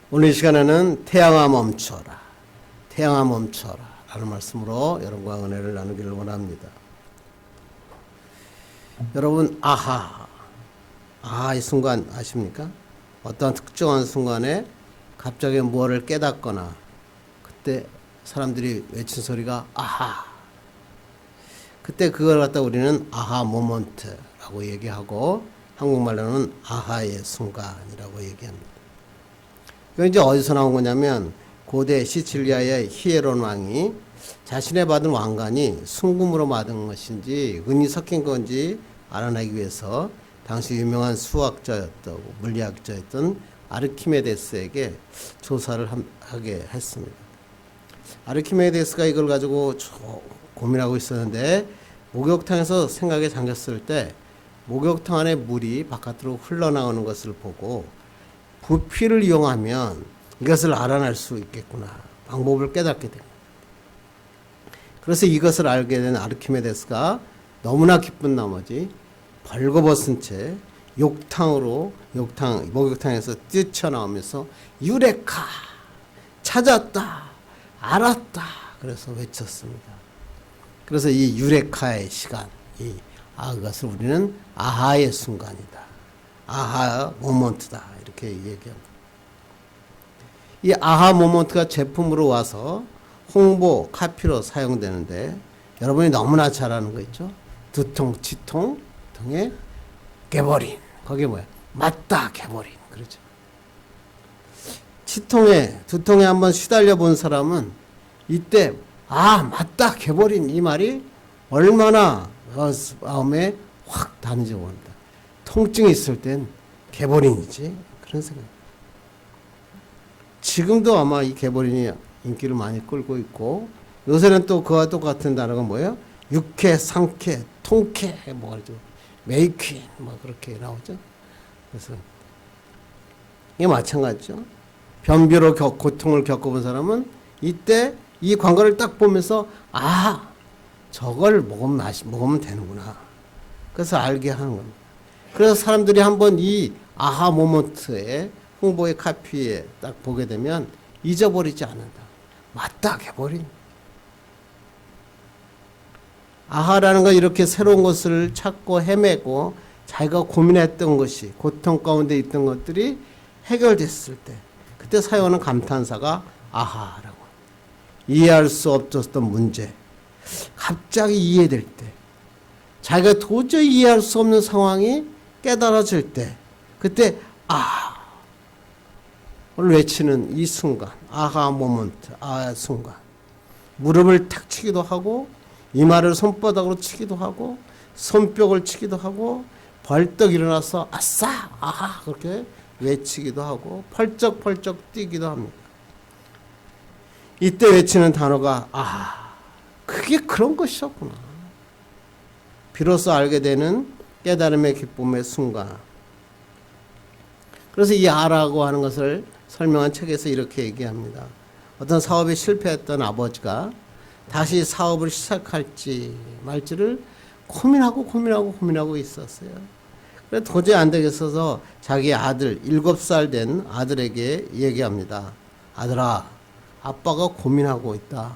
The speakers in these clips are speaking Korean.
오늘 이 시간에는 태양아 멈춰라, 태양아 멈춰라 라는 말씀으로 여러분과 은혜를 나누기를 원합니다. 여러분, 아하의 순간 아십니까? 어떠한 특정한 순간에 갑자기 무엇을 깨닫거나 그때 사람들이 외친 소리가 아하. 그때 그걸 갖다 우리는 아하 모먼트라고 얘기하고 한국말로는 아하의 순간이라고 얘기합니다. 이건 이제 어디서 나온 거냐면 고대 시칠리아의 히에론 왕이 자신의 받은 왕관이 순금으로 받은 것인지 은이 섞인 건지 알아내기 위해서 당시 유명한 수학자였다고 물리학자였던 아르키메데스에게 조사를 하게 했습니다. 아르키메데스가 이걸 가지고 고민하고 있었는데 목욕탕에서 생각에 잠겼을 때 목욕탕 안에 물이 바깥으로 흘러나오는 것을 보고 부피를 이용하면 이것을 알아낼 수 있겠구나. 방법을 깨닫게 됩니다. 그래서 이것을 알게 된 아르키메데스가 너무나 기쁜 나머지 벌거벗은 채 목욕탕에서 뛰쳐나오면서 유레카! 찾았다! 알았다! 그래서 외쳤습니다. 그래서 이 유레카의 시간, 그것을 우리는 아하의 순간이다. 아하 모먼트다. 이렇게 얘기합니다. 이 아하 모먼트가 제품으로 와서 홍보, 카피로 사용되는데 여러분이 너무나 잘 아는 거 있죠? 두통, 치통, 통에 개버린. 거기에 뭐야? 맞다, 개버린. 그러죠. 두통에 한번 시달려 본 사람은 이때 맞다, 개버린 이 말이 얼마나 마음에 확 다는지 모릅니다. 통증이 있을 땐 개버린이지. 그런 생각. 지금도 아마 이 개버린이 인기를 많이 끌고 있고, 요새는 또 그와 똑같은 단어가 뭐예요? 육회, 상쾌, 통쾌, 메이퀸, 그렇게 나오죠. 그래서, 이게 마찬가지죠. 변비로 고통을 겪어본 사람은 이때 이 광고를 딱 보면서, 저걸 먹으면 되는구나. 그래서 알게 하는 겁니다. 그래서 사람들이 한번 이 아하 모먼트에 홍보의 카피에 딱 보게 되면 잊어버리지 않는다. 맞다, 개버린. 아하라는 건 이렇게 새로운 것을 찾고 헤매고 자기가 고민했던 것이 고통 가운데 있던 것들이 해결됐을 때 그때 사용하는 감탄사가 아하라고. 이해할 수 없었던 문제. 갑자기 이해될 때. 자기가 도저히 이해할 수 없는 상황이 깨달아질 때 그때 오늘 외치는 이 순간 아하 모먼트 순간 무릎을 탁 치기도 하고 이마를 손바닥으로 치기도 하고 손뼉을 치기도 하고 벌떡 일어나서 아싸 아하 그렇게 외치기도 하고 펄쩍펄쩍 뛰기도 합니다. 이때 외치는 단어가 그게 그런 것이었구나. 비로소 알게 되는 깨달음의 기쁨의 순간. 그래서 이 아라고 하는 것을 설명한 책에서 이렇게 얘기합니다. 어떤 사업에 실패했던 아버지가 다시 사업을 시작할지 말지를 고민하고 있었어요. 그래서 도저히 안 되겠어서 자기 아들, 7살 된 아들에게 얘기합니다. 아들아, 아빠가 고민하고 있다.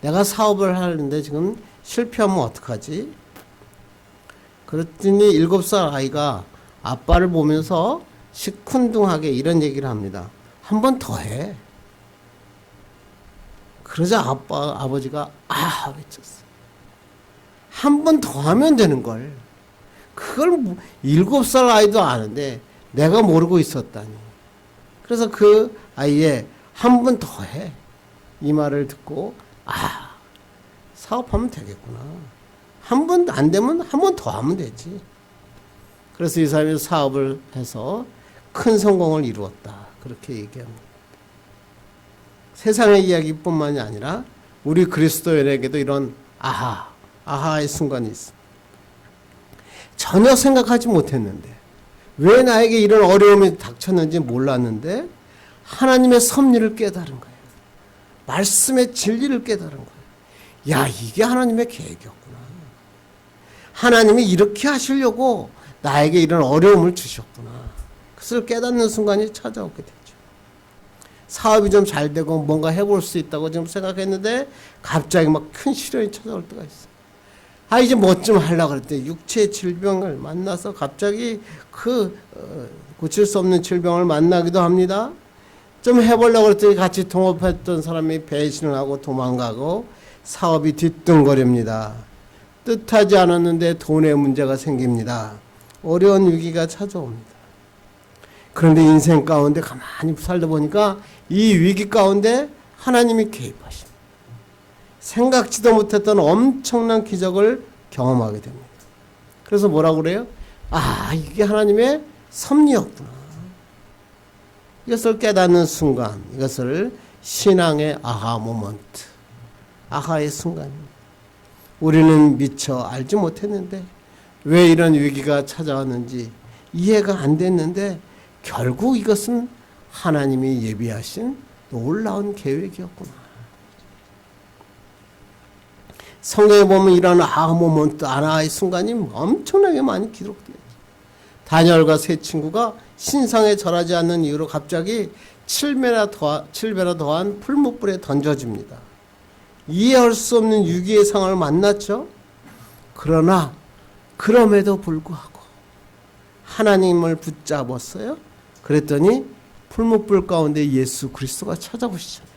내가 사업을 하는데 지금 실패하면 어떡하지? 그랬더니 7살 아이가 아빠를 보면서 시큰둥하게 이런 얘기를 합니다. 한 번 더 해. 그러자 아버지가 외쳤어. 한 번 더 하면 되는 걸. 그걸 7살 아이도 아는데 내가 모르고 있었다니. 그래서 그 아이의 한 번 더 해. 이 말을 듣고 사업하면 되겠구나. 한 번 안 되면 한 번 더 하면 되지. 그래서 이 사람이 사업을 해서 큰 성공을 이루었다. 그렇게 얘기합니다. 세상의 이야기뿐만이 아니라 우리 그리스도인에게도 이런 아하의 순간이 있습니다. 전혀 생각하지 못했는데 왜 나에게 이런 어려움이 닥쳤는지 몰랐는데 하나님의 섭리를 깨달은 거예요. 말씀의 진리를 깨달은 거예요. 이게 하나님의 계획이었구나. 하나님이 이렇게 하시려고 나에게 이런 어려움을 주셨구나. 그것을 깨닫는 순간이 찾아오게 되죠. 사업이 좀 잘 되고 뭔가 해볼 수 있다고 좀 생각했는데 갑자기 막 큰 시련이 찾아올 때가 있어. 아, 이제 뭐 좀 하려고 그랬더니 육체의 질병을 만나서 갑자기 고칠 수 없는 질병을 만나기도 합니다. 좀 해보려고 그랬더니 같이 동업했던 사람이 배신을 하고 도망가고 사업이 뒤뚱거립니다. 뜻하지 않았는데 돈의 문제가 생깁니다. 어려운 위기가 찾아옵니다. 그런데 인생 가운데 가만히 살다 보니까 이 위기 가운데 하나님이 개입하십니다. 생각지도 못했던 엄청난 기적을 경험하게 됩니다. 그래서 뭐라고 그래요? 아, 이게 하나님의 섭리였구나. 이것을 깨닫는 순간, 이것을 신앙의 아하 모먼트, 아하의 순간입니다. 우리는 미처 알지 못했는데 왜 이런 위기가 찾아왔는지 이해가 안 됐는데 결국 이것은 하나님이 예비하신 놀라운 계획이었구나. 성경에 보면 이런 아하 모먼트, 아하의 순간이 엄청나게 많이 기록되어 있어요. 다니엘과 세 친구가 신상에 절하지 않는 이유로 갑자기 7배나 더한 풀무불에 던져집니다. 이해할 수 없는 위기의 상황을 만났죠. 그러나 그럼에도 불구하고 하나님을 붙잡았어요. 그랬더니 풀무불 가운데 예수 그리스도가 찾아오시잖아요.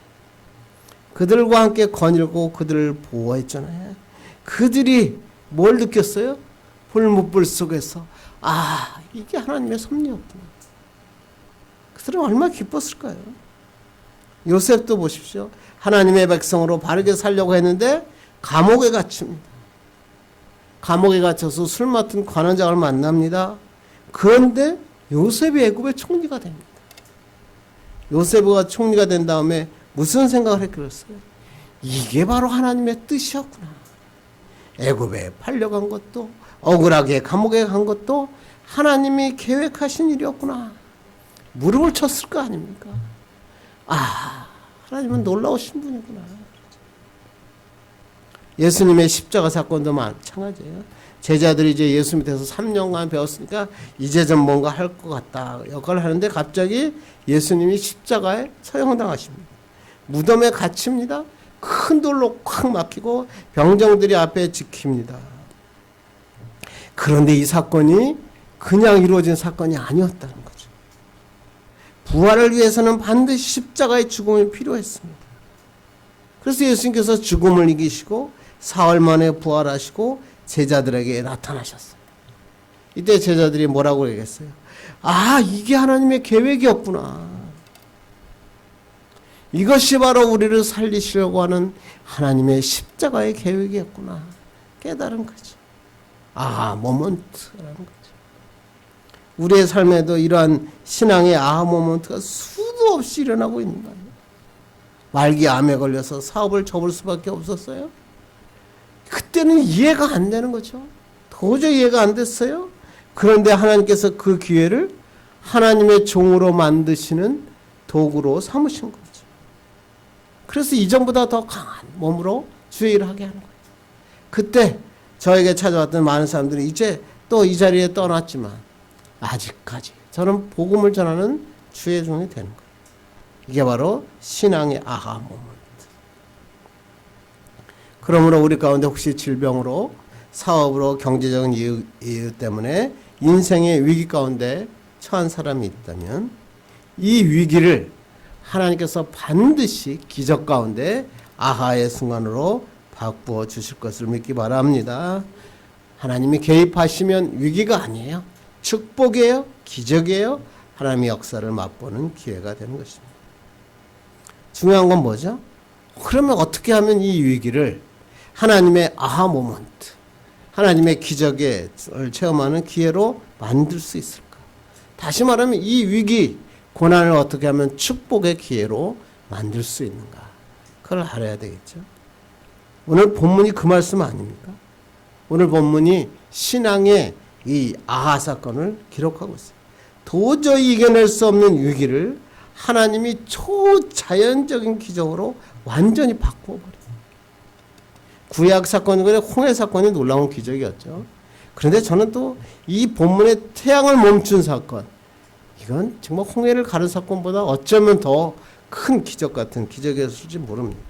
그들과 함께 거닐고 그들을 보호했잖아요. 그들이 뭘 느꼈어요? 풀무불 속에서 아, 이게 하나님의 섭리였구나. 그들은 얼마나 기뻤을까요? 요셉도 보십시오. 하나님의 백성으로 바르게 살려고 했는데 감옥에 갇힙니다. 감옥에 갇혀서 술 맡은 관원장을 만납니다. 그런데 요셉이 애굽의 총리가 됩니다. 요셉가 총리가 된 다음에 무슨 생각을 했겠어요? 이게 바로 하나님의 뜻이었구나. 애굽에 팔려간 것도 억울하게 감옥에 간 것도 하나님이 계획하신 일이었구나. 무릎을 쳤을 거 아닙니까? 아, 하나님은 놀라우신 분이구나. 예수님의 십자가 사건도 마찬가지예요. 제자들이 이제 예수 밑에서 3년간 배웠으니까 이제 좀 뭔가 할 것 같다 역할을 하는데 갑자기 예수님이 십자가에 처형당하십니다. 무덤에 갇힙니다. 큰 돌로 콱 막히고 병정들이 앞에 지킵니다. 그런데 이 사건이 그냥 이루어진 사건이 아니었다는 거죠. 부활을 위해서는 반드시 십자가의 죽음이 필요했습니다. 그래서 예수님께서 죽음을 이기시고 사흘 만에 부활하시고 제자들에게 나타나셨어요. 이때 제자들이 뭐라고 얘기했어요? 아, 이게 하나님의 계획이었구나. 이것이 바로 우리를 살리시려고 하는 하나님의 십자가의 계획이었구나. 깨달은 거죠. 아하 모먼트라는 거죠. 우리의 삶에도 이러한 신앙의 아하 모먼트가 수도 없이 일어나고 있는 거예요. 말기 암에 걸려서 사업을 접을 수밖에 없었어요. 그때는 이해가 안 되는 거죠. 도저히 이해가 안 됐어요. 그런데 하나님께서 그 기회를 하나님의 종으로 만드시는 도구로 삼으신 거죠. 그래서 이전보다 더 강한 몸으로 주의 일을 하게 하는 거예요. 그때 저에게 찾아왔던 많은 사람들이 이제 또 이 자리에 떠났지만 아직까지 저는 복음을 전하는 주의 종이 되는 거예요. 이게 바로 신앙의 아하 모먼트. 그러므로 우리 가운데 혹시 질병으로 사업으로 경제적인 이유 때문에 인생의 위기 가운데 처한 사람이 있다면 이 위기를 하나님께서 반드시 기적 가운데 아하의 순간으로 바꾸어 주실 것을 믿기 바랍니다. 하나님이 개입하시면 위기가 아니에요. 축복이에요. 기적이에요. 하나님의 역사를 맛보는 기회가 되는 것입니다. 중요한 건 뭐죠? 그러면 어떻게 하면 이 위기를 하나님의 아하 모먼트, 하나님의 기적을 체험하는 기회로 만들 수 있을까? 다시 말하면 이 위기, 고난을 어떻게 하면 축복의 기회로 만들 수 있는가? 그걸 알아야 되겠죠. 오늘 본문이 그 말씀 아닙니까? 오늘 본문이 신앙의 이 아하 사건을 기록하고 있어요. 도저히 이겨낼 수 없는 위기를 하나님이 초자연적인 기적으로 완전히 바꿔버려요. 구약 사건, 홍해 사건이 놀라운 기적이었죠. 그런데 저는 또 이 본문의 태양을 멈춘 사건, 이건 정말 홍해를 가른 사건보다 어쩌면 더 큰 기적 같은 기적이었을지 모릅니다.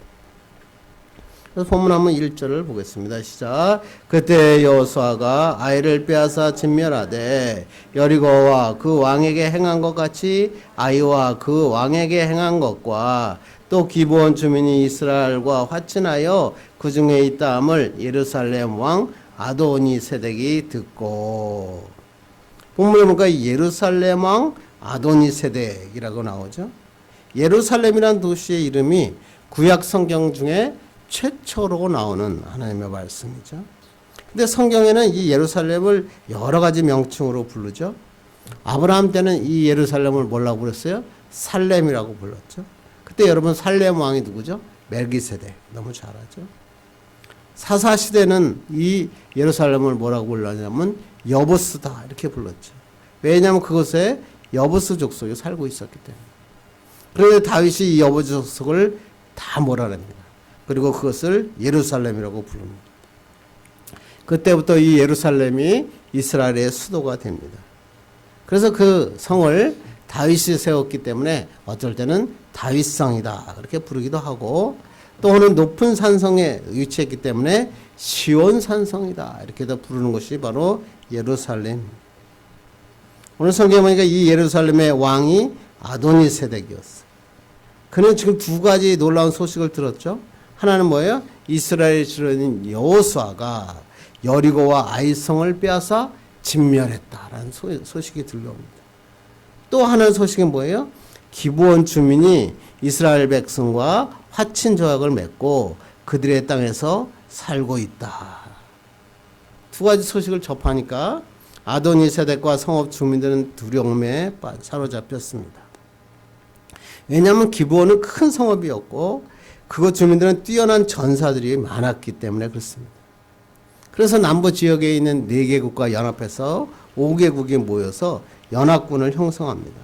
그래서 본문 한번 1절을 보겠습니다. 시작. 그때 여호수아가 아이를 빼앗아 진멸하되 여리고와 그 왕에게 행한 것 같이 아이와 그 왕에게 행한 것과 또 기브온 주민이 이스라엘과 화친하여 그 중에 있다함을 예루살렘 왕 아도니 세덱이 듣고. 본문에 보니까 예루살렘 왕 아도니 세덱이라고 나오죠. 예루살렘이란 도시의 이름이 구약 성경 중에 최초로 나오는 하나님의 말씀이죠. 근데 성경에는 이 예루살렘을 여러 가지 명칭으로 부르죠. 아브라함 때는 이 예루살렘을 뭐라고 불렀어요? 살렘이라고 불렀죠. 그때 여러분 살렘 왕이 누구죠? 멜기세덱. 너무 잘 알죠. 사사시대는 이 예루살렘을 뭐라고 불렀냐면 여부스다 이렇게 불렀죠. 왜냐하면 그곳에 여부스 족속이 살고 있었기 때문에. 그런데 다윗이 이 여부스 족속을 다 몰아냅니다. 그리고 그것을 예루살렘이라고 부릅니다. 그때부터 이 예루살렘이 이스라엘의 수도가 됩니다. 그래서 그 성을 다윗이 세웠기 때문에 어쩔 때는 다윗성이다 그렇게 부르기도 하고, 또 어느 높은 산성에 위치했기 때문에 시온 산성이다 이렇게도 부르는 것이 바로 예루살렘. 오늘 성경에 보니까 이 예루살렘의 왕이 아도니 세덱이었어요. 그는 지금 두 가지 놀라운 소식을 들었죠. 하나는 뭐예요? 이스라엘 지도자인 여호수아가 여리고와 아이성을 빼앗아 진멸했다라는 소식이 들려옵니다. 또 하나의 소식은 뭐예요? 기브온 주민이 이스라엘 백성과 화친 조약을 맺고 그들의 땅에서 살고 있다. 두 가지 소식을 접하니까 아도니 세덱과 성읍 주민들은 두려움에 사로잡혔습니다. 왜냐하면 기브온은 큰 성읍이었고 그곳 주민들은 뛰어난 전사들이 많았기 때문에 그렇습니다. 그래서 남부 지역에 있는 4개국과 연합해서 5개국이 모여서 연합군을 형성합니다.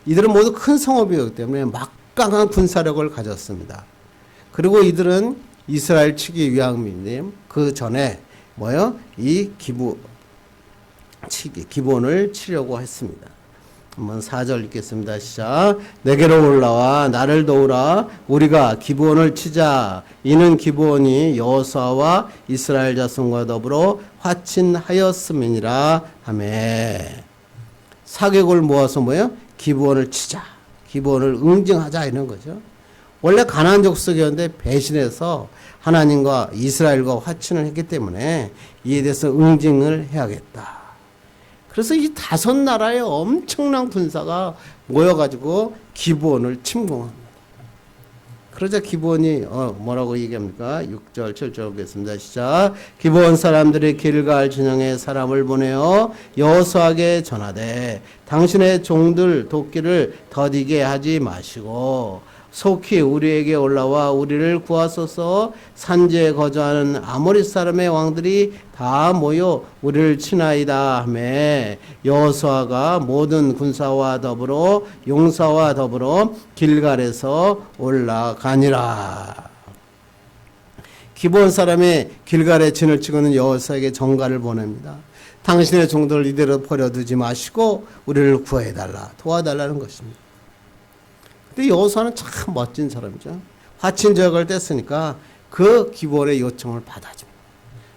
이들은 모두 큰 성읍이었기 때문에 막강한 군사력을 가졌습니다. 그리고 이들은 이스라엘 치기 위함인데 그 전에 이 기브온을 치려고 했습니다. 한번 4절 읽겠습니다. 시작. 내게로 올라와 나를 도우라. 우리가 기브온을 치자. 이는 기브온이 여호수아와 이스라엘 자손과 더불어 화친하였음이니라 하매. 사개국을 모아서 기브온을 치자. 기브온을 응징하자 이런 거죠. 원래 가나안 족속이었는데 배신해서 하나님과 이스라엘과 화친을 했기 때문에 이에 대해서 응징을 해야겠다. 그래서 이 5나라의 엄청난 군사가 모여가지고 기브온을 침공합니다. 그러자 기브온이 뭐라고 얘기합니까? 6절 7절 보겠습니다. 시작. 기브온 사람들이 길갈 진영에 사람을 보내어 여호수아에게 전하되 당신의 종들 돕기를 더디게 하지 마시고 속히 우리에게 올라와 우리를 구하소서. 산지에 거주하는 아모리 사람의 왕들이 다 모여 우리를 치나이다 하매 여호수아가 모든 군사와 더불어 용사와 더불어 길갈에서 올라가니라. 기브온 사람의 길갈에 진을 치고는 여호수아에게 전가를 보냅니다. 당신의 종들을 이대로 버려두지 마시고 우리를 구해달라, 도와달라는 것입니다. 근데 여호수아는 참 멋진 사람이죠. 화친 지역을 뗐으니까 그 기브온의 요청을 받아줍니다.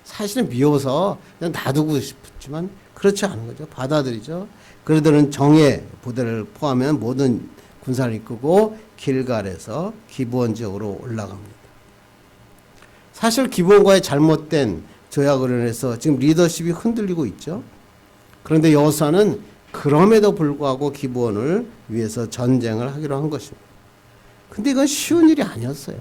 사실은 미워서 그냥 놔두고 싶지만 그렇지 않은 거죠. 받아들이죠. 그들은 정예 부대를 포함한 모든 군사를 이끌고 길갈에서 기브온 지역으로 올라갑니다. 사실 기브온과의 잘못된 조약으로 인해서 지금 리더십이 흔들리고 있죠. 그런데 여호수아는 그럼에도 불구하고 기브온을 위해서 전쟁을 하기로 한 것입니다. 근데 이건 쉬운 일이 아니었어요.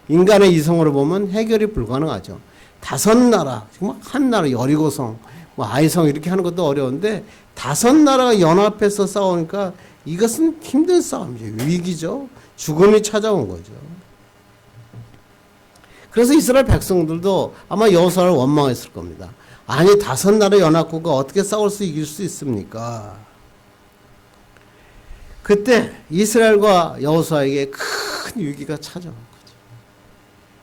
인간의 이성으로 보면 해결이 불가능하죠. 5나라, 정말 한 나라, 여리고성, 아이성 이렇게 하는 것도 어려운데 5나라가 연합해서 싸우니까 이것은 힘든 싸움이죠. 위기죠. 죽음이 찾아온 거죠. 그래서 이스라엘 백성들도 아마 여호수아를 원망했을 겁니다. 아니 5나라 연합국가 어떻게 싸울 수 이길 수 있습니까? 그때 이스라엘과 여호수아에게 큰 위기가 찾아온 거죠.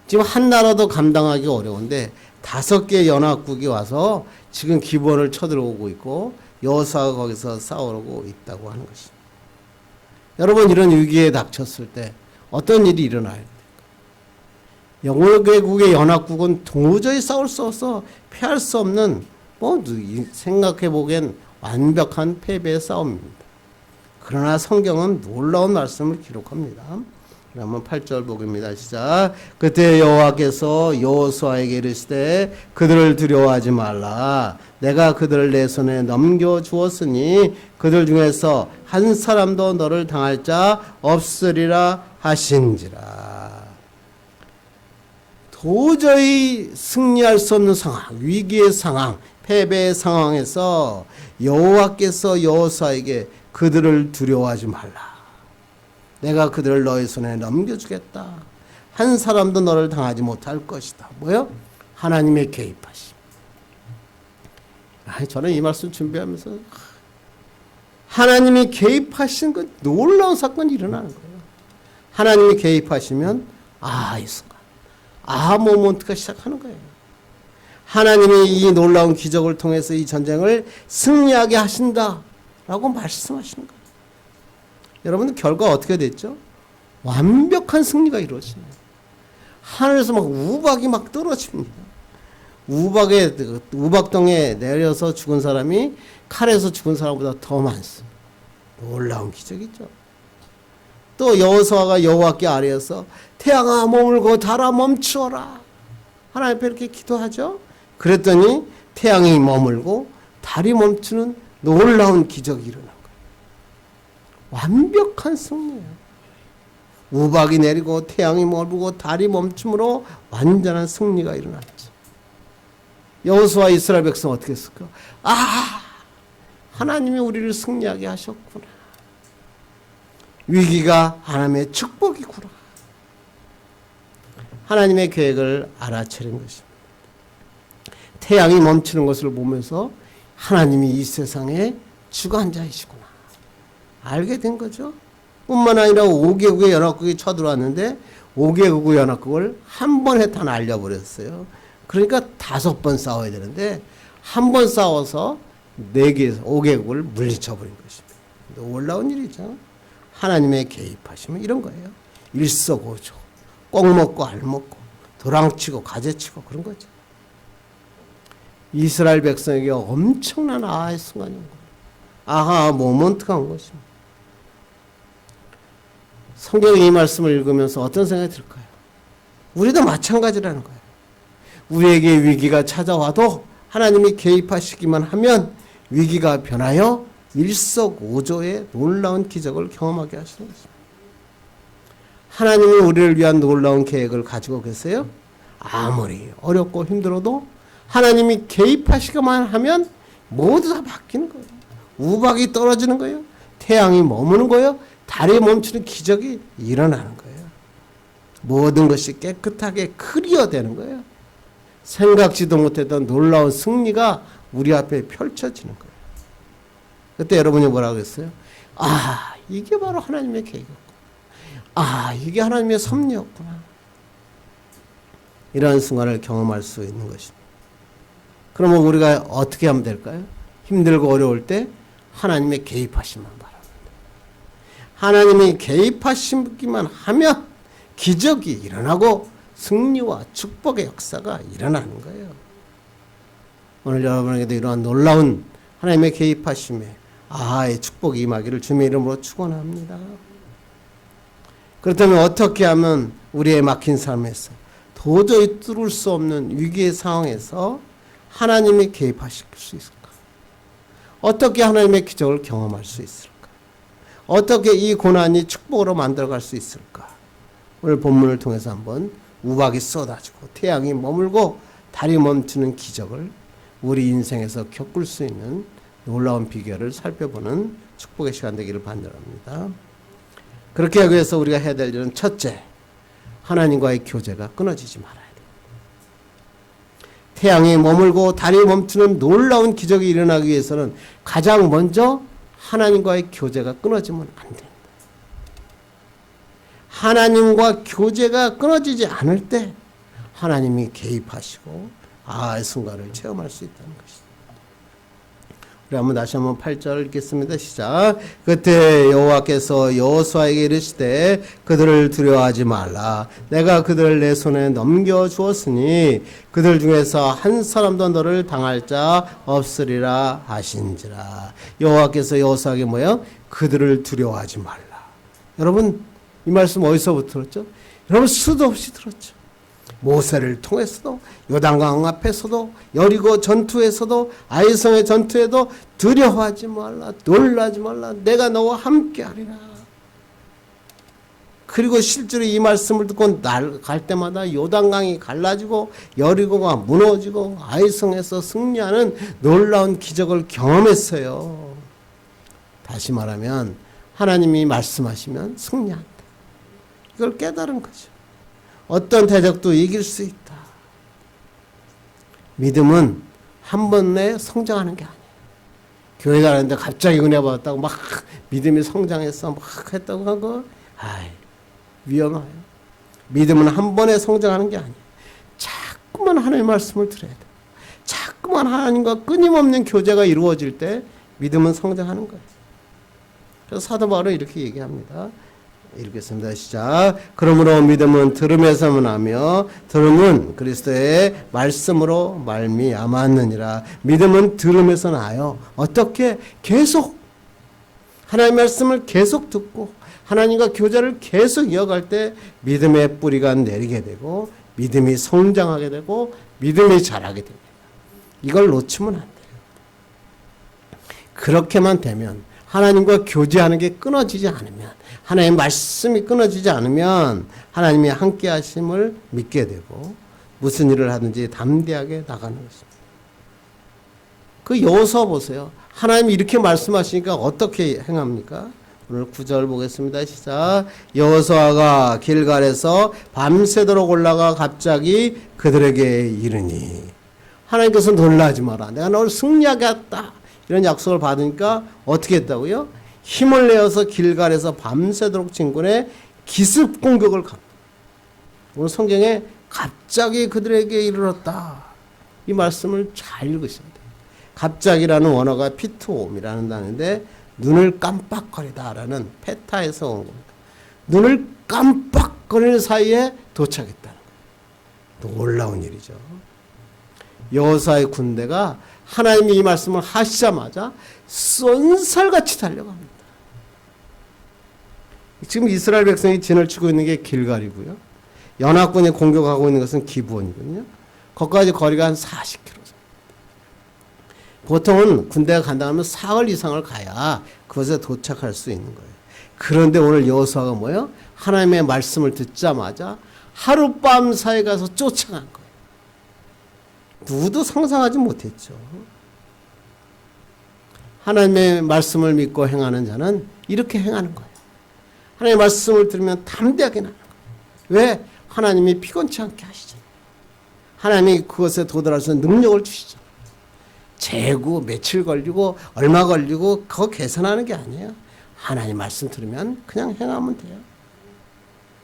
지금 한 나라도 감당하기 어려운데 5개 연합국이 와서 지금 기브온을 쳐들어오고 있고 여호수아가 거기서 싸우고 있다고 하는 것입니다. 여러분 이런 위기에 닥쳤을 때 어떤 일이 일어나야 됩니까? 영국의 연합국은 도저히 싸울 수 없어 피할 수 없는 생각해 보기엔 완벽한 패배의 싸움입니다. 그러나 성경은 놀라운 말씀을 기록합니다. 그러면 8절 보기입니다. 시작. 그때 여호와께서 여호수아에게 이르시되 그들을 두려워하지 말라. 내가 그들을 내 손에 넘겨 주었으니 그들 중에서 한 사람도 너를 당할 자 없으리라 하신지라. 도저히 승리할 수 없는 상황, 위기의 상황, 패배의 상황에서 여호와께서 여호수아에게 그들을 두려워하지 말라. 내가 그들을 너의 손에 넘겨주겠다. 한 사람도 너를 당하지 못할 것이다. 뭐요? 하나님의 개입하심. 저는 이 말씀 준비하면서 하나님이 개입하신 그 놀라운 사건이 일어나는 거예요. 하나님이 개입하시면 이 순간 모먼트가 시작하는 거예요. 하나님이 이 놀라운 기적을 통해서 이 전쟁을 승리하게 하신다라고 말씀하시는 거예요. 여러분 결과 어떻게 됐죠? 완벽한 승리가 이루어지네요. 하늘에서 막 우박이 막 떨어집니다. 우박덩에 내려서 죽은 사람이 칼에서 죽은 사람보다 더 많습니다. 놀라운 기적이죠. 또 여호수아가 여호와께 아뢰어서 태양아 머물고 달아 멈추어라. 하나님 앞에 이렇게 기도하죠. 그랬더니 태양이 머물고 달이 멈추는 놀라운 기적이 일어난 거예요. 완벽한 승리예요. 우박이 내리고 태양이 머물고 달이 멈춤으로 완전한 승리가 일어났죠. 여호수아 이스라엘 백성 어떻게 했을까? 하나님이 우리를 승리하게 하셨구나. 위기가 하나님의 축복이구나. 하나님의 계획을 알아차린 것입니다. 태양이 멈추는 것을 보면서 하나님이 이 세상의 주관자이시구나. 알게 된 거죠. 뿐만 아니라 5개국의 연합국이 쳐들어왔는데 5개국의 연합국을 한 번에 다 날려버렸어요. 그러니까 5번 싸워야 되는데 한 번 싸워서 5개국을 물리쳐버린 것입니다. 놀라운 일이죠. 하나님의 개입하시면 이런 거예요. 일석오조, 꼭 먹고 알 먹고 도랑치고 가재치고 그런 거죠. 이스라엘 백성에게 엄청난 아하의 순간이 온 거예요. 모먼트가 온 것입니다. 성경의 이 말씀을 읽으면서 어떤 생각이 들까요? 우리도 마찬가지라는 거예요. 우리에게 위기가 찾아와도 하나님이 개입하시기만 하면 위기가 변하여 일석오조의 놀라운 기적을 경험하게 하시는 것입니다. 하나님은 우리를 위한 놀라운 계획을 가지고 계세요. 아무리 어렵고 힘들어도 하나님이 개입하시기만 하면 모두 다 바뀌는 거예요. 우박이 떨어지는 거예요. 태양이 머무는 거예요. 달이 멈추는 기적이 일어나는 거예요. 모든 것이 깨끗하게 클리어되는 거예요. 생각지도 못했던 놀라운 승리가 우리 앞에 펼쳐지는 거예요. 그때 여러분이 뭐라고 했어요? 이게 바로 하나님의 계획이었구나. 이게 하나님의 섭리였구나. 이러한 순간을 경험할 수 있는 것입니다. 그러면 우리가 어떻게 하면 될까요? 힘들고 어려울 때 하나님의 개입하심만 바랍니다. 하나님이 개입하시기만 하면 기적이 일어나고 승리와 축복의 역사가 일어나는 거예요. 오늘 여러분에게도 이러한 놀라운 하나님의 개입하심에 축복이 임하기를 주님의 이름으로 축원합니다. 그렇다면 어떻게 하면 우리의 막힌 삶에서 도저히 뚫을 수 없는 위기의 상황에서 하나님이 개입하실 수 있을까? 어떻게 하나님의 기적을 경험할 수 있을까? 어떻게 이 고난이 축복으로 만들어갈 수 있을까? 오늘 본문을 통해서 한번 우박이 쏟아지고 태양이 머물고 달이 멈추는 기적을 우리 인생에서 겪을 수 있는 놀라운 비결을 살펴보는 축복의 시간 되기를 반절합니다. 그렇게 하기 위해서 우리가 해야 될 일은 첫째, 하나님과의 교제가 끊어지지 말아야 돼요. 태양이 머물고 달이 멈추는 놀라운 기적이 일어나기 위해서는 가장 먼저 하나님과의 교제가 끊어지면 안 된다. 하나님과 교제가 끊어지지 않을 때 하나님이 개입하시고 순간을 체험할 수 있다는 것입니다. 그래 한번 다시 한번 8절 읽겠습니다. 시작. 그때 여호와께서 여호수아에게 이르시되 그들을 두려워하지 말라. 내가 그들을 내 손에 넘겨 주었으니 그들 중에서 한 사람도 너를 당할 자 없으리라 하신지라. 여호와께서 여호수아에게 뭐예요? 그들을 두려워하지 말라. 여러분 이 말씀 어디서부터 들었죠? 여러분 수도 없이 들었죠. 모세를 통해서도 요단강 앞에서도 여리고 전투에서도 아이성의 전투에도 두려워하지 말라, 놀라지 말라, 내가 너와 함께하리라. 그리고 실제로 이 말씀을 듣고 갈 때마다 요단강이 갈라지고 여리고가 무너지고 아이성에서 승리하는 놀라운 기적을 경험했어요. 다시 말하면 하나님이 말씀하시면 승리한다. 이걸 깨달은 거죠. 어떤 대적도 이길 수 있다. 믿음은 한 번 내에 성장하는 게 아니에요. 교회 다니는데 갑자기 은혜 받았다고 막 믿음이 성장해서 막 했다고 하고 위험해요. 믿음은 한 번에 성장하는 게 아니에요. 자꾸만 하나님의 말씀을 들어야 돼요. 자꾸만 하나님과 끊임없는 교제가 이루어질 때 믿음은 성장하는 거예요. 그래서 사도 바울은 이렇게 얘기합니다. 읽겠습니다. 시작. 그러므로 믿음은 들음에서 나며 들음은 그리스도의 말씀으로 말미암았느니라. 믿음은 들음에서 나요. 어떻게? 계속 하나님의 말씀을 계속 듣고 하나님과 교제를 계속 이어갈 때 믿음의 뿌리가 내리게 되고 믿음이 성장하게 되고 믿음이 자라게 됩니다. 이걸 놓치면 안 돼요. 그렇게만 되면 하나님과 교제하는 게 끊어지지 않으면 하나님의 말씀이 끊어지지 않으면 하나님이 함께 하심을 믿게 되고 무슨 일을 하든지 담대하게 나가는 것입니다. 그 여호수아 보세요. 하나님이 이렇게 말씀하시니까 어떻게 행합니까? 오늘 9절 보겠습니다. 시작. 여호수아가 길갈에서 밤새도록 올라가 갑자기 그들에게 이르니 하나님께서 놀라지 마라. 내가 너를 승리하게 했다. 이런 약속을 받으니까 어떻게 했다고요? 힘을 내어서 길갈에서 밤새도록 진군의 기습 공격을 갑니다. 오늘 성경에 갑자기 그들에게 이르렀다. 이 말씀을 잘 읽으셔야 돼요. 갑자기라는 원어가 피트옴이라는 단어인데 눈을 깜빡거리다라는 페타에서 온 겁니다. 눈을 깜빡거리는 사이에 도착했다는 거예요. 놀라운 일이죠. 여호수아의 군대가 하나님이 이 말씀을 하시자마자 쏜살같이 달려갑니다. 지금 이스라엘 백성이 진을 치고 있는 게 길갈이고요. 연합군이 공격하고 있는 것은 기브온이거든요. 거기까지 거리가 한 40km. 보통은 군대가 간다 하면 사흘 이상을 가야 그것에 도착할 수 있는 거예요. 그런데 오늘 여호수아가 뭐예요? 하나님의 말씀을 듣자마자 하룻밤 사이에 가서 쫓아간 거예요. 누구도 상상하지 못했죠. 하나님의 말씀을 믿고 행하는 자는 이렇게 행하는 거예요. 하나님의 말씀을 들으면 담대하게 나는 거예요. 왜? 하나님이 피곤치 않게 하시잖아요. 하나님이 그것에 도달할 수 있는 능력을 주시잖아요. 재고 며칠 걸리고 얼마 걸리고 그거 계산하는 게 아니에요. 하나님 말씀 들으면 그냥 행하면 돼요.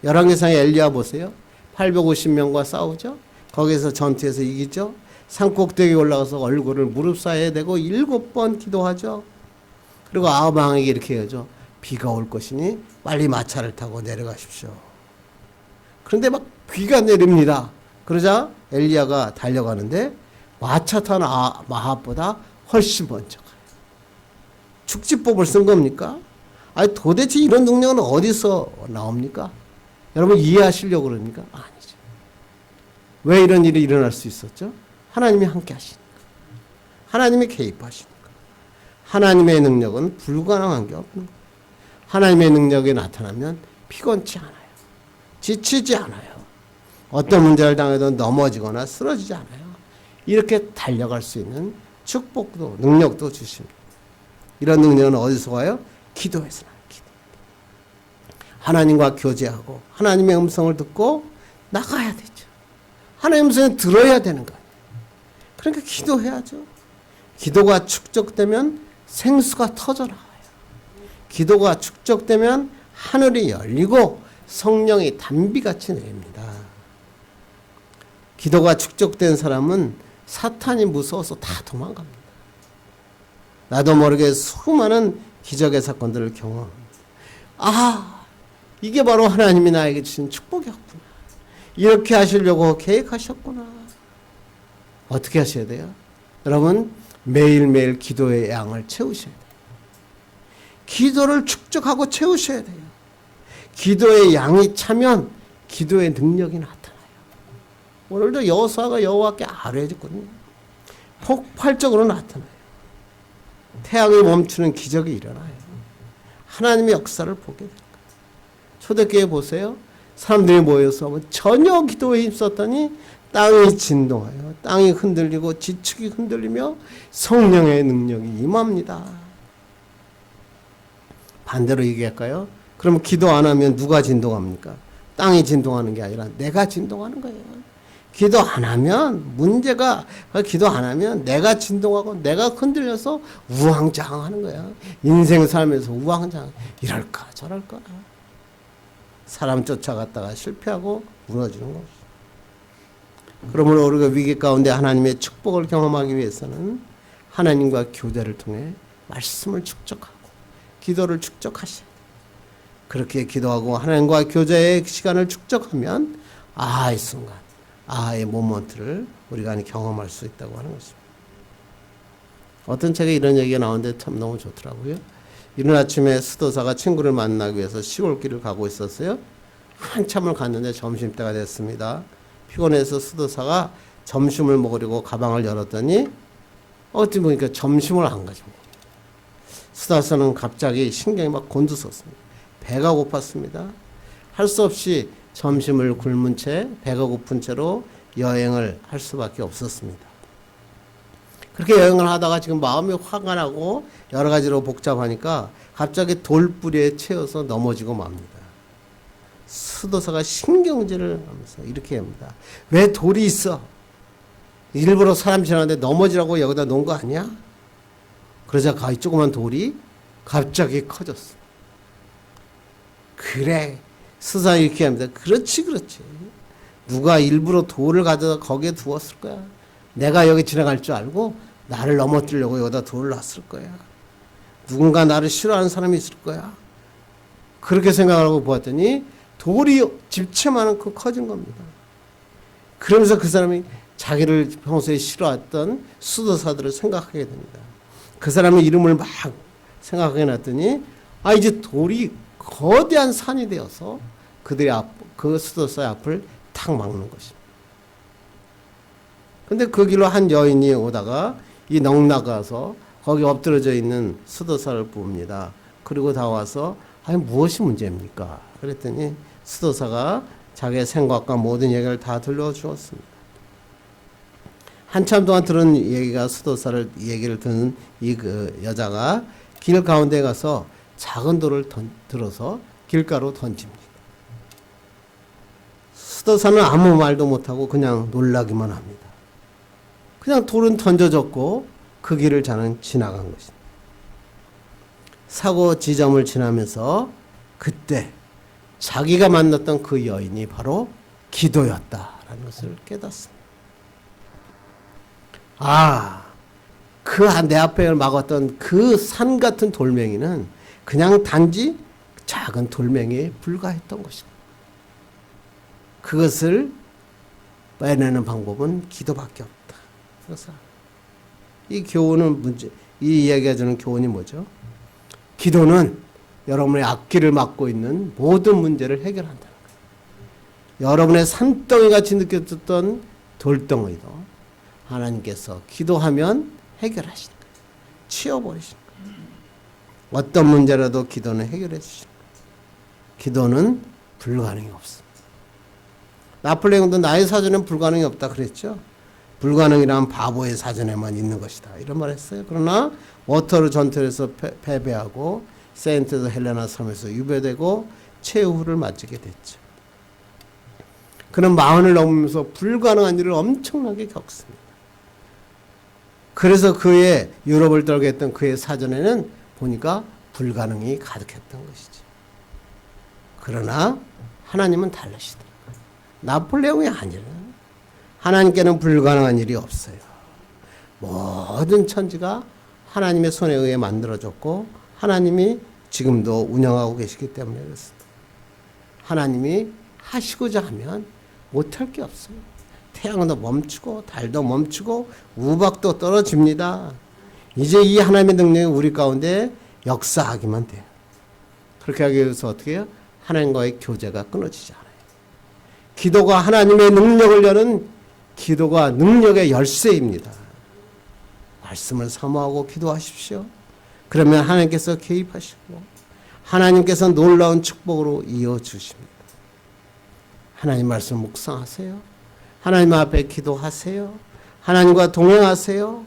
열왕기상의 엘리야 보세요. 850명과 싸우죠. 거기서 전투에서 이기죠. 산꼭대기에 올라가서 얼굴을 무릎 사이에 대고 7번 기도하죠. 그리고 아합 왕에게 이렇게 해야죠. 비가 올 것이니 빨리 마차를 타고 내려가십시오. 그런데 막 비가 내립니다. 그러자 엘리야가 달려가는데 마차 탄 아합보다 훨씬 먼저 가요. 축지법을 쓴 겁니까? 아니 도대체 이런 능력은 어디서 나옵니까? 여러분 이해하시려고 그럽니까? 아니죠. 왜 이런 일이 일어날 수 있었죠? 하나님이 함께 하시니까. 하나님이 개입하시니까. 하나님의 능력은 불가능한 게 없는 거예요. 하나님의 능력이 나타나면 피곤치 않아요. 지치지 않아요. 어떤 문제를 당해도 넘어지거나 쓰러지지 않아요. 이렇게 달려갈 수 있는 축복도 능력도 주십니다. 이런 능력은 어디서 와요? 기도에서 나요. 기도. 하나님과 교제하고 하나님의 음성을 듣고 나가야 되죠. 하나님의 음성을 들어야 되는 거예요. 그러니까 기도해야죠. 기도가 축적되면 생수가 터져나와요. 기도가 축적되면 하늘이 열리고 성령이 단비같이 내립니다. 기도가 축적된 사람은 사탄이 무서워서 다 도망갑니다. 나도 모르게 수많은 기적의 사건들을 경험합니다. 아, 이게 바로 하나님이 나에게 주신 축복이었구나. 이렇게 하시려고 계획하셨구나. 어떻게 하셔야 돼요? 여러분, 매일매일 기도의 양을 채우셔야 돼요. 기도를 축적하고 채우셔야 돼요. 기도의 양이 차면 기도의 능력이 나타나요. 오늘도 여호수아가 여호와께 아뢰했거든요. 폭발적으로 나타나요. 태양이 멈추는 기적이 일어나요. 하나님의 역사를 보게 됩니다. 초대교회 보세요. 사람들이 모여서 전혀 기도에 힘썼더니 땅이 진동하여 땅이 흔들리고 지축이 흔들리며 성령의 능력이 임합니다. 반대로 얘기할까요? 그럼 기도 안 하면 누가 진동합니까? 땅이 진동하는 게 아니라 내가 진동하는 거예요. 기도 안 하면 문제가, 기도 안 하면 내가 진동하고 내가 흔들려서 우왕좌왕하는 거야. 인생 살면서 우왕좌왕, 이럴까 저럴까. 사람 쫓아갔다가 실패하고 무너지는 것이죠. 그러므로 우리가 위기 가운데 하나님의 축복을 경험하기 위해서는 하나님과 교제를 통해 말씀을 축적하고 기도를 축적하셔야 돼요. 그렇게 기도하고 하나님과 교제의 시간을 축적하면 이 순간, 이 모먼트를 우리가 경험할 수 있다고 하는 것입니다. 어떤 책에 이런 얘기가 나오는데 참 너무 좋더라고요. 이른 아침에 수도사가 친구를 만나기 위해서 시골길을 가고 있었어요. 한참을 갔는데 점심때가 됐습니다. 피곤해서 수도사가 점심을 먹으려고 가방을 열었더니 어찌 보니까 점심을 안 가져온 거예요. 수도사는 갑자기 신경이 막 곤두섰습니다. 배가 고팠습니다. 할 수 없이 점심을 굶은 채 배가 고픈 채로 여행을 할 수밖에 없었습니다. 그렇게 여행을 하다가 지금 마음이 화가 나고 여러 가지로 복잡하니까 갑자기 돌뿌리에 채여서 넘어지고 맙니다. 수도사가 신경질을 하면서 이렇게 합니다. 왜 돌이 있어? 일부러 사람 지나는데 넘어지라고 여기다 놓은 거 아니야? 그러자 이 조그만 돌이 갑자기 커졌어. 그래. 수사 이렇게 합니다. 그렇지. 누가 일부러 돌을 가져다 거기에 두었을 거야. 내가 여기 지나갈 줄 알고 나를 넘어뜨리려고 여기다 돌을 놨을 거야. 누군가 나를 싫어하는 사람이 있을 거야. 그렇게 생각하고 보았더니 돌이 집채만큼 커진 겁니다. 그러면서 그 사람이 자기를 평소에 싫어했던 수도사들을 생각하게 됩니다. 그 사람의 이름을 막 생각하게 놨더니 이제 돌이 거대한 산이 되어서 그 수도사의 앞을 탁 막는 것입니다. 근데 그 길로 한 여인이 오다가 이 넉나가서 거기 엎드려져 있는 수도사를 봅니다. 그리고 다 와서 무엇이 문제입니까? 그랬더니 수도사가 자기의 생각과 모든 얘기를 다 들려주었습니다. 한참 동안 들은 얘기가 수도사를 얘기를 듣는 그 여자가 길 가운데 가서 작은 돌을 들어서 길가로 던집니다. 수도사는 아무 말도 못하고 그냥 놀라기만 합니다. 그냥 돌은 던져졌고 그 길을 자는 지나간 것입니다. 사고 지점을 지나면서 그때 자기가 만났던 그 여인이 바로 기도였다라는 것을 깨닫습니다. 내 앞에 막았던 그 산 같은 돌멩이는 그냥 단지 작은 돌멩이에 불과했던 것입니다. 그것을 빼내는 방법은 기도밖에 없다. 그래서 이 교훈은 이 이야기가 주는 교훈이 뭐죠? 기도는 여러분의 앞길을 막고 있는 모든 문제를 해결한다는 거예요. 여러분의 산덩이같이 느껴졌던 돌덩이도 하나님께서 기도하면 해결하시는 거예요. 치워버리시는 거예요. 어떤 문제라도 기도는 해결해 주시는 거예요. 기도는 불가능이 없습니다. 나폴레옹도 나의 사전엔 불가능이 없다 그랬죠. 불가능이란 바보의 사전에만 있는 것이다 이런 말 했어요. 그러나 워터루 전투에서 패배하고 세인트 헬레나 섬에서 유배되고 최후를 맞게 됐죠. 그는 마흔을 넘으면서 불가능한 일을 엄청나게 겪습니다. 그래서 그의 유럽을 떨게 했던 그의 사전에는 보니까 불가능이 가득했던 것이죠. 그러나 하나님은 다르시더라고요. 나폴레옹이 아니라 하나님께는 불가능한 일이 없어요. 모든 천지가 하나님의 손에 의해 만들어졌고 하나님이 지금도 운영하고 계시기 때문에 그렇습니다. 하나님이 하시고자 하면 못할 게 없어요. 태양도 멈추고 달도 멈추고 우박도 떨어집니다. 이제 이 하나님의 능력이 우리 가운데 역사하기만 돼요. 그렇게 하기 위해서 어떻게 해요? 하나님과의 교제가 끊어지지 않아요. 기도가 하나님의 능력을 여는 기도가 능력의 열쇠입니다. 말씀을 사모하고 기도하십시오. 그러면 하나님께서 개입하시고 하나님께서 놀라운 축복으로 이어주십니다. 하나님 말씀 묵상하세요. 하나님 앞에 기도하세요. 하나님과 동행하세요.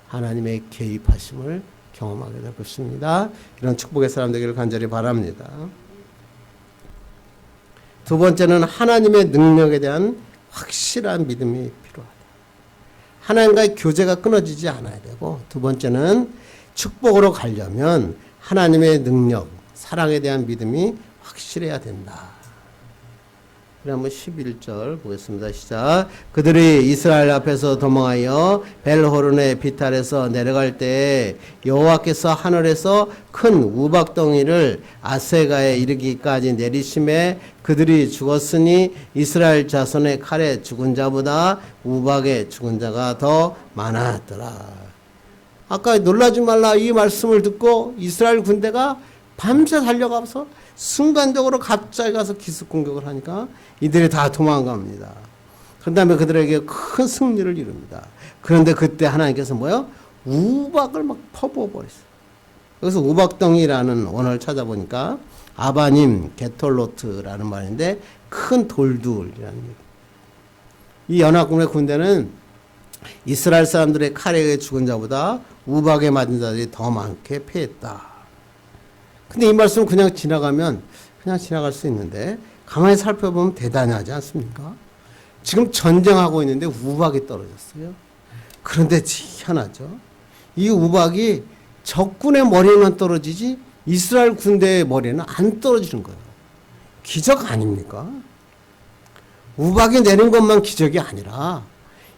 하나님의 개입하심을 경험하게 될 것입니다. 이런 축복의 사람 되기를 간절히 바랍니다. 두 번째는 하나님의 능력에 대한 확실한 믿음이 필요하다. 하나님과의 교제가 끊어지지 않아야 되고, 두 번째는 축복으로 가려면 하나님의 능력, 사랑에 대한 믿음이 확실해야 된다. 그래 한번 11절 보겠습니다. 시작. 그들이 이스라엘 앞에서 도망하여 벨호론의 비탈에서 내려갈 때 여호와께서 하늘에서 큰 우박덩이를 아세가에 이르기까지 내리심에 그들이 죽었으니 이스라엘 자손의 칼에 죽은 자보다 우박에 죽은 자가 더 많았더라. 아까 놀라지 말라 이 말씀을 듣고 이스라엘 군대가 밤새 달려가서 순간적으로 갑자기 가서 기습 공격을 하니까 이들이 다 도망갑니다. 그 다음에 그들에게 큰 승리를 이룹니다. 그런데 그때 하나님께서 뭐요? 우박을 막 퍼부어 버렸어요. 여기서 우박덩이라는 원어를 찾아보니까 아바님, 게톨로트라는 말인데 큰 돌둘이라는 얘기. 이 연합군의 군대는 이스라엘 사람들의 칼에 의해 죽은 자보다 우박에 맞은 자들이 더 많게 패했다. 근데 이 말씀은 그냥 지나가면 그냥 지나갈 수 있는데 가만히 살펴보면 대단하지 않습니까? 지금 전쟁하고 있는데 우박이 떨어졌어요. 그런데 희한하죠. 이 우박이 적군의 머리에만 떨어지지 이스라엘 군대의 머리에는 안 떨어지는 거예요. 기적 아닙니까? 우박이 내린 것만 기적이 아니라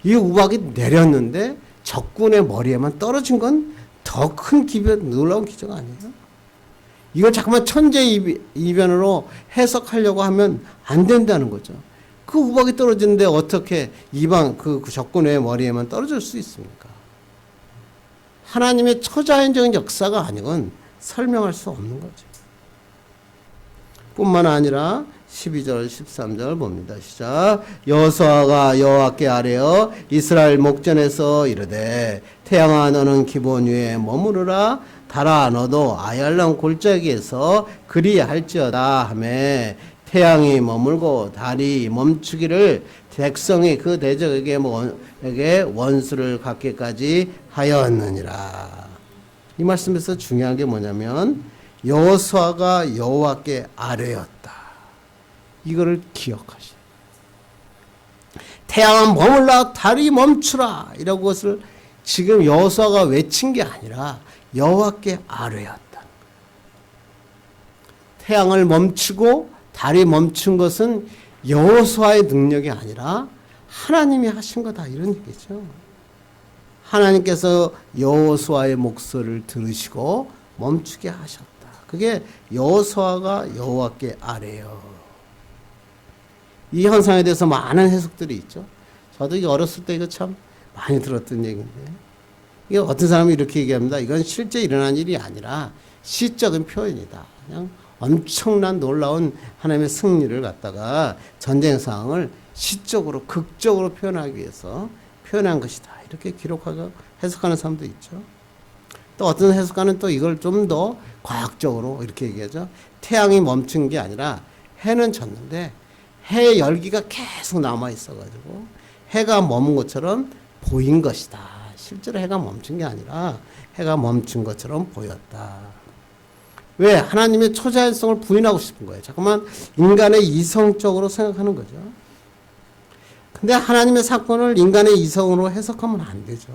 이 우박이 내렸는데 적군의 머리에만 떨어진 건 더 큰 놀라운 기적 아니에요? 이걸 자꾸만 천재이변으로 해석하려고 하면 안 된다는 거죠. 그 우박이 떨어지는데 어떻게 그 적군의 머리에만 떨어질 수 있습니까? 하나님의 초자연적인 역사가 아니건 설명할 수 없는 거죠. 뿐만 아니라 12절 13절 봅니다. 시작. 여호수아가 여호와께 아뢰어 이스라엘 목전에서 이르되 태양아 너는 기본 위에 머무르라 달아 너도 아얄람 골짜기에서 그리할지어다 하매 태양이 머물고 달이 멈추기를 백성이 그 대적에게 원수를 갖기까지 하였느니라. 이 말씀에서 중요한 게 뭐냐면 여호수아가 여호와께 아뢰었다. 이거를 기억하시오. 태양은 머물라 달이 멈추라 이라고 것을 지금 여호수아가 외친 게 아니라 여호와께 아뢰었다. 태양을 멈추고 달이 멈춘 것은 여호수아의 능력이 아니라 하나님이 하신 거다 이런 얘기죠. 하나님께서 여호수아의 목소리를 들으시고 멈추게 하셨다. 그게 여호수아가 여호와께 아뢰요. 이 현상에 대해서 많은 해석들이 있죠. 저도 이게 어렸을 때 이거 참 많이 들었던 얘기인데, 이게 어떤 사람이 이렇게 얘기합니다. 이건 실제 일어난 일이 아니라 시적인 표현이다. 그냥 엄청난 놀라운 하나님의 승리를 갖다가 전쟁 상황을 시적으로 극적으로 표현하기 위해서 표현한 것이다. 이렇게 기록하고 해석하는 사람도 있죠. 또 어떤 해석가는 또 이걸 좀 더 과학적으로 이렇게 얘기하죠. 태양이 멈춘 게 아니라 해는 졌는데 해의 열기가 계속 남아 있어가지고 해가 머문 것처럼 보인 것이다. 실제로 해가 멈춘 게 아니라 해가 멈춘 것처럼 보였다. 왜? 하나님의 초자연성을 부인하고 싶은 거예요. 자꾸만 인간의 이성적으로 생각하는 거죠. 근데 하나님의 사건을 인간의 이성으로 해석하면 안 되죠.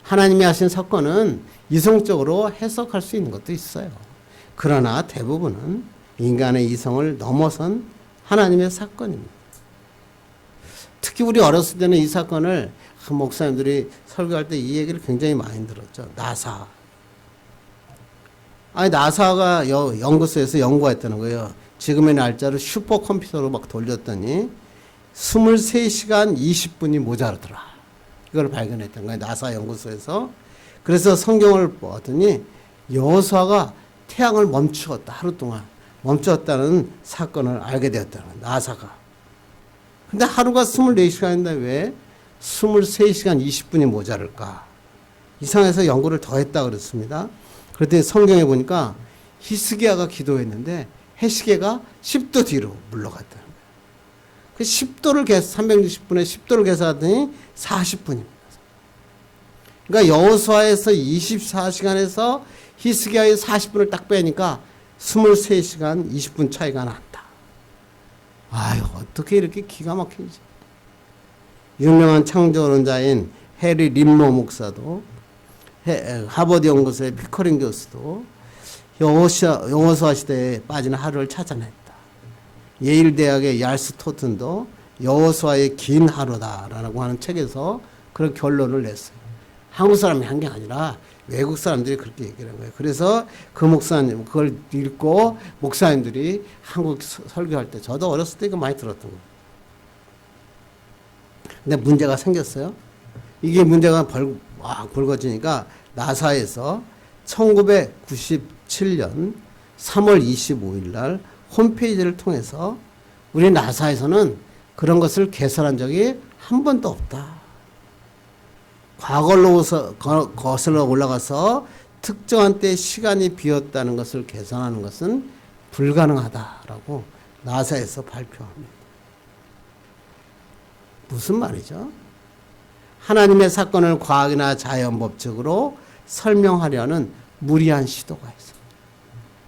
하나님이 하신 사건은 이성적으로 해석할 수 있는 것도 있어요. 그러나 대부분은 인간의 이성을 넘어선 하나님의 사건입니다. 특히 우리 어렸을 때는 이 사건을 그 목사님들이 설교할 때 이 얘기를 굉장히 많이 들었죠. 나사. 아니, 나사가 연구소에서 연구했다는 거예요. 지금의 날짜로 슈퍼컴퓨터로 막 돌렸더니 23시간 20분이 모자르더라. 이걸 발견했던 거예요. 나사 연구소에서. 그래서 성경을 보았더니 여호수아가 태양을 멈추었다. 하루 동안 멈추었다는 사건을 알게 되었다는 거예요. 나사가. 근데 하루가 24시간인데 왜 23시간 20분이 모자랄까? 이상해서 연구를 더 했다 그랬습니다. 그랬더니 성경에 보니까 히스기야가 기도했는데 해시계가 10도 뒤로 물러갔다는 거예요. 그 10도를 360분에 10도를 계산하더니 40분입니다. 그러니까 여호수아에서 24시간에서 히스기야의 40분을 딱 빼니까 23시간 20분 차이가 난다. 아유, 어떻게 이렇게 기가 막히지? 유명한 창조론자인 해리 림모 목사도 하버드 연구소의 피커링 교수도 여호수아 시대에 빠진 하루를 찾아냈다. 예일 대학의 얄스 토튼도 여호수아의 긴 하루다라고 하는 책에서 그런 결론을 냈어요. 한국 사람이 한 게 아니라 외국 사람들이 그렇게 얘기를 한 거예요. 그래서 그 목사님 그걸 읽고 목사님들이 한국 설교할 때 저도 어렸을 때 이거 많이 들었던 거예요. 근데 문제가 생겼어요. 이게 문제가 불거지니까 나사에서 1997년 3월 25일 날 홈페이지를 통해서 우리 나사에서는 그런 것을 개설한 적이 한 번도 없다. 과거로 거슬러 올라가서 특정한 때 시간이 비었다는 것을 계산하는 것은 불가능하다라고 나사에서 발표합니다. 무슨 말이죠? 하나님의 사건을 과학이나 자연 법칙으로 설명하려는 무리한 시도가 있어요.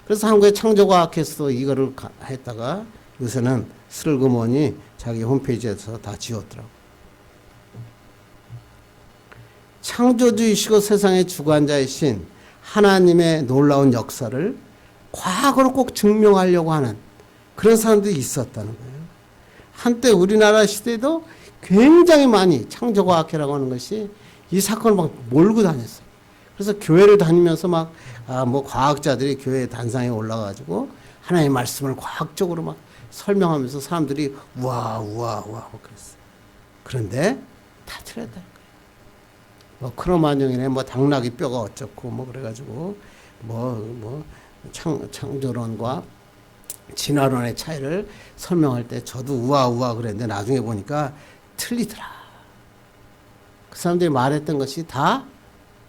그래서 한국의 창조과학회에서도 이거를 했다가 요새는 슬그머니 자기 홈페이지에서 다 지웠더라고요. 창조주이시고 세상의 주관자이신 하나님의 놀라운 역사를 과학으로 꼭 증명하려고 하는 그런 사람들이 있었다는 거예요. 한때 우리나라 시대에도 굉장히 많이 창조과학회라고 하는 것이 이 사건을 막 몰고 다녔어요. 그래서 교회를 다니면서 뭐 과학자들이 교회 단상에 올라가지고 하나님의 말씀을 과학적으로 막 설명하면서 사람들이 우와 그랬어요. 그런데 다 틀렸다는 거예요. 뭐 크로마뇽이네 뭐 당나귀 뼈가 어쩌고 뭐 그래가지고 창조론과 진화론의 차이를 설명할 때 저도 우와 그랬는데 나중에 보니까 틀리더라. 그 사람들이 말했던 것이 다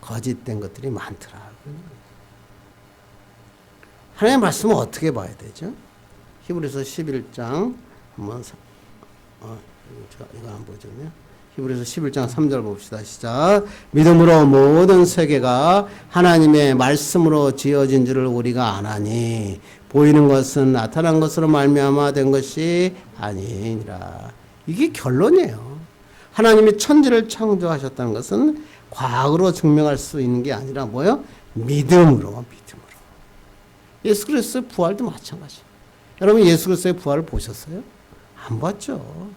거짓된 것들이 많더라. 하나님의 말씀은 어떻게 봐야 되죠? 히브리서 11장 한번 이거 한번 보죠. 히브리서 11장 3절 봅시다. 시작. 믿음으로 모든 세계가 하나님의 말씀으로 지어진 줄을 우리가 아나니 보이는 것은 나타난 것으로 말미암아 된 것이 아니니라. 이게 결론이에요. 하나님이 천지를 창조하셨다는 것은 과학으로 증명할 수 있는 게 아니라 뭐예요? 믿음으로. 예수 그리스도의 부활도 마찬가지. 여러분 예수 그리스도의 부활을 보셨어요? 안 봤죠.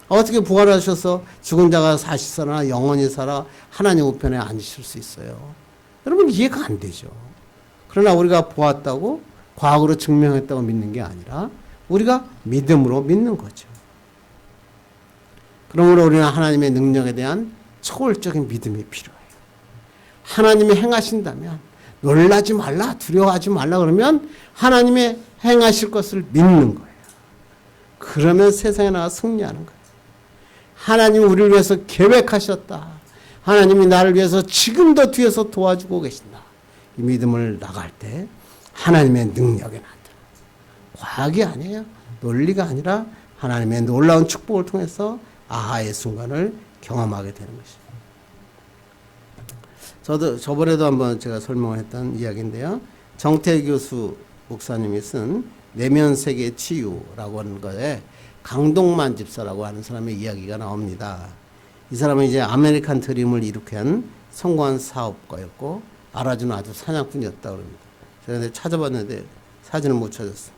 어떻게 부활하셔서 죽은 자가 다시 살아 영원히 살아 하나님 우편에 앉으실 수 있어요? 여러분 이해가 안 되죠. 그러나 우리가 보았다고 과학으로 증명했다고 믿는 게 아니라 우리가 믿음으로 믿는 거죠. 그러므로 우리는 하나님의 능력에 대한 초월적인 믿음이 필요해요. 하나님이 행하신다면 놀라지 말라, 두려워하지 말라 그러면 하나님의 행하실 것을 믿는 거예요. 그러면 세상에 나가 승리하는 거예요. 하나님이 우리를 위해서 계획하셨다. 하나님이 나를 위해서 지금도 뒤에서 도와주고 계신다. 이 믿음을 나갈 때 하나님의 능력에 나타나. 과학이 아니에요. 논리가 아니라 하나님의 놀라운 축복을 통해서 아하의 순간을 경험하게 되는 것입니다. 저도 저번에도 한번 제가 설명을 했던 이야기인데요. 정태 교수 목사님이 쓴 내면세계 치유라고 하는 거에 강동만 집사라고 하는 사람의 이야기가 나옵니다. 이 사람은 이제 아메리칸 드림을 일으킨 성공한 사업가였고 알아주는 아주 사냥꾼이었다고 합니다. 제가 찾아봤는데 사진을 못 찾았습니다.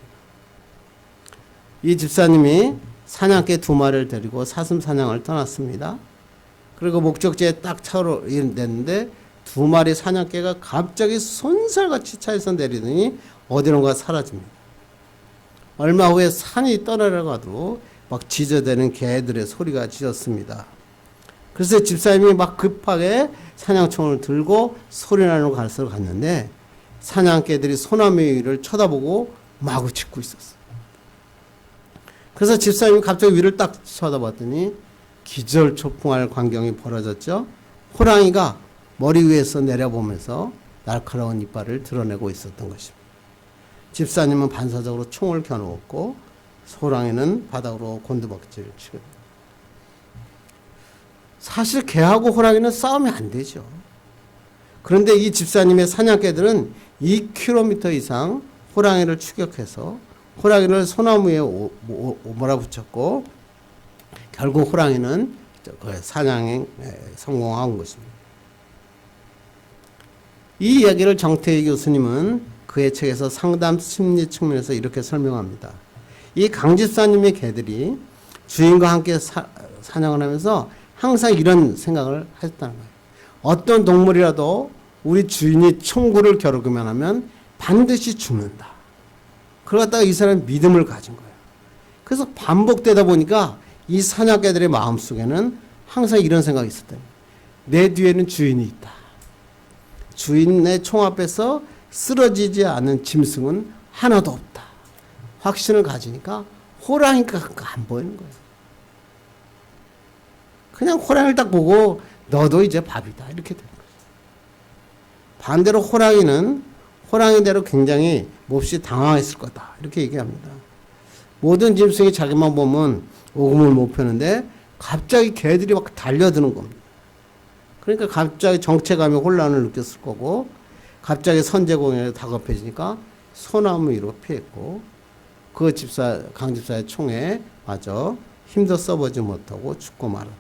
이 집사님이 사냥개 2마리를 데리고 사슴 사냥을 떠났습니다. 그리고 목적지에 딱 차로 됐는데 두 마리 사냥개가 갑자기 손살같이 차에서 내리더니 어디론가 사라집니다. 얼마 후에 산이 떠내려가도 막 짖어대는 개들의 소리가 짖었습니다. 그래서 집사님이 막 급하게 사냥총을 들고 소리나는 곳으로 갔는데 사냥개들이 소나무 위를 쳐다보고 마구 짖고 있었어요. 그래서 집사님이 갑자기 위를 딱 쳐다봤더니 기절초풍할 광경이 벌어졌죠. 호랑이가 머리 위에서 내려보면서 날카로운 이빨을 드러내고 있었던 것입니다. 집사님은 반사적으로 총을 겨누었고 호랑이는 바닥으로 곤두박질을 치고. 사실 개하고 호랑이는 싸우면 안 되죠. 그런데 이 집사님의 사냥개들은 2km 이상 호랑이를 추격해서 호랑이를 소나무에 몰아붙였고 결국 호랑이는 사냥에 성공한 것입니다. 이 이야기를 정태희 교수님은 그의 책에서 상담 심리 측면에서 이렇게 설명합니다. 이 강집사님의 개들이 주인과 함께 사냥을 하면서 항상 이런 생각을 하셨다는 거예요. 어떤 동물이라도 우리 주인이 총구를 겨루기만 하면 반드시 죽는다. 그러다가 이 사람은 믿음을 가진 거예요. 그래서 반복되다 보니까 이 사냥개들의 마음속에는 항상 이런 생각이 있었대요. 내 뒤에는 주인이 있다. 주인의 총 앞에서 쓰러지지 않은 짐승은 하나도 없다. 확신을 가지니까 호랑이가 안 보이는 거예요. 그냥 호랑이를 딱 보고 너도 이제 밥이다 이렇게 되는 거예요. 반대로 호랑이는 호랑이대로 굉장히 몹시 당황했을 거다 이렇게 얘기합니다. 모든 짐승이 자기만 보면 오금을 못 펴는데 갑자기 개들이 막 달려드는 겁니다. 그러니까 갑자기 정체감에 혼란을 느꼈을 거고 갑자기 선제공연에 다급해지니까 소나무 위로 피했고 그 강집사의 총에 맞아 힘도 써보지 못하고 죽고 말았다.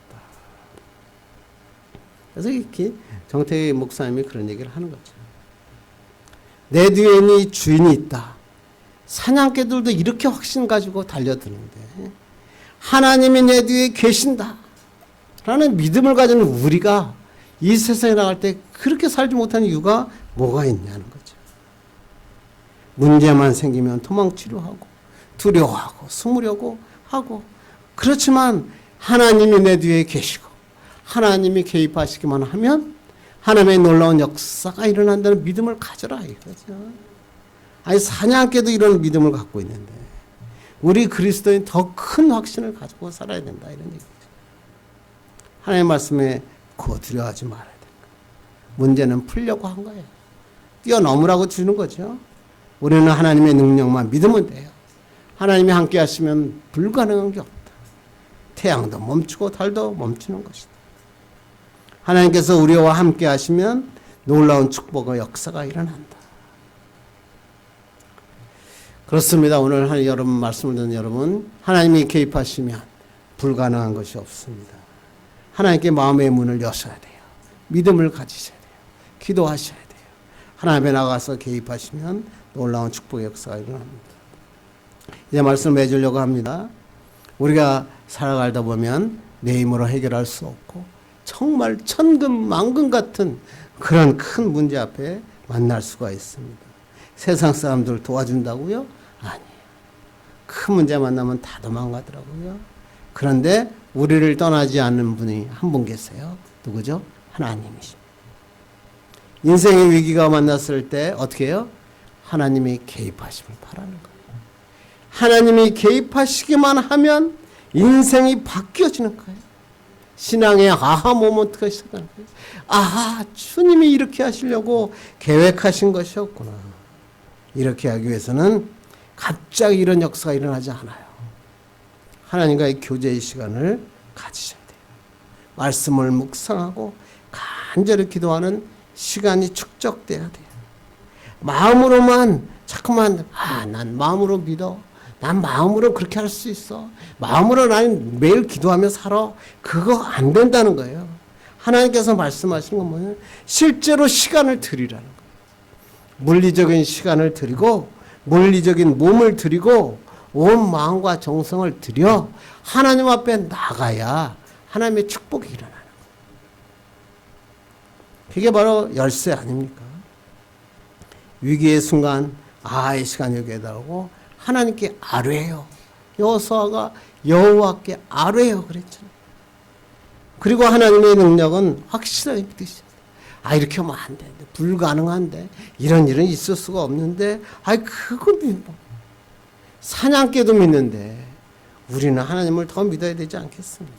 그래서 이렇게 정태희 목사님이 그런 얘기를 하는 거죠. 내 뒤에는 주인이 있다. 사냥개들도 이렇게 확신 가지고 달려드는데 하나님이 내 뒤에 계신다 라는 믿음을 가진 우리가 이 세상에 나갈 때 그렇게 살지 못하는 이유가 뭐가 있냐는 거죠. 문제만 생기면 도망치려 하고 두려워하고 숨으려고 하고 그렇지만 하나님이 내 뒤에 계시고 하나님이 개입하시기만 하면 하나님의 놀라운 역사가 일어난다는 믿음을 가져라 이거죠. 아니 사냥개도 이런 믿음을 갖고 있는데 우리 그리스도인 더 큰 확신을 가지고 살아야 된다 이런 얘기죠. 하나님의 말씀에 두려워하지 말아야 된다. 문제는 풀려고 한 거예요. 뛰어넘으라고 주는 거죠. 우리는 하나님의 능력만 믿으면 돼요. 하나님이 함께 하시면 불가능한 게 없다. 태양도 멈추고 달도 멈추는 것이다. 하나님께서 우리와 함께 하시면 놀라운 축복의 역사가 일어난다. 그렇습니다. 오늘 여러분 말씀을 듣는 여러분, 하나님이 개입하시면 불가능한 것이 없습니다. 하나님께 마음의 문을 여셔야 돼요. 믿음을 가지셔야 돼요. 기도하셔야 돼요. 하나님에 나가서 개입하시면 놀라운 축복의 역사가 일어납니다. 이제 말씀을 맺으려고 합니다. 우리가 살아가다 보면 내 힘으로 해결할 수 없고 정말 천금만금 같은 그런 큰 문제 앞에 만날 수가 있습니다. 세상 사람들 도와준다고요? 아니에요. 큰 문제 만나면 다 도망가더라고요. 그런데 우리를 떠나지 않는 분이 한 분 계세요. 누구죠? 하나님이십니다. 인생의 위기가 만났을 때 어떻게 해요? 하나님이 개입하심을 바라는 거예요. 하나님이 개입하시기만 하면 인생이 바뀌어지는 거예요. 신앙의 아하 모먼트가 시작하는 거예요. 아하, 주님이 이렇게 하시려고 계획하신 것이었구나. 이렇게 하기 위해서는 갑자기 이런 역사가 일어나지 않아요. 하나님과의 교제의 시간을 가지셔야 돼요. 말씀을 묵상하고 간절히 기도하는 시간이 축적돼야 돼요. 마음으로만 자꾸만 난 마음으로 믿어. 난 마음으로 그렇게 할 수 있어. 마음으로 나는 매일 기도하며 살아. 그거 안 된다는 거예요. 하나님께서 말씀하시는 건 뭐냐면 실제로 시간을 드리라는 거예요. 물리적인 시간을 드리고 물리적인 몸을 드리고 온 마음과 정성을 들여 하나님 앞에 나가야 하나님의 축복이 일어나는 거예요. 그게 바로 열쇠 아닙니까? 위기의 순간 아의 시간이 여기에 나오고 하나님께 아뢰요. 여호수아가 여호와께 아뢰요 그랬잖아요. 그리고 하나님의 능력은 확실하게 믿으셨어요. 이렇게 하면 안 되는데, 불가능한데, 이런 일은 있을 수가 없는데, 그거 믿고 사냥개도 믿는데 우리는 하나님을 더 믿어야 되지 않겠습니까?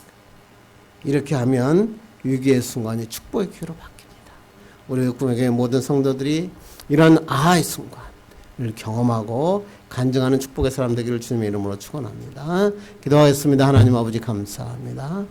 이렇게 하면 위기의 순간이 축복의 기회로 바뀝니다. 우리 꿈에게 모든 성도들이 이런 아의 순간을 경험하고 간증하는 축복의 사람 되기를 주님의 이름으로 축원합니다. 기도하겠습니다. 하나님 아버지 감사합니다.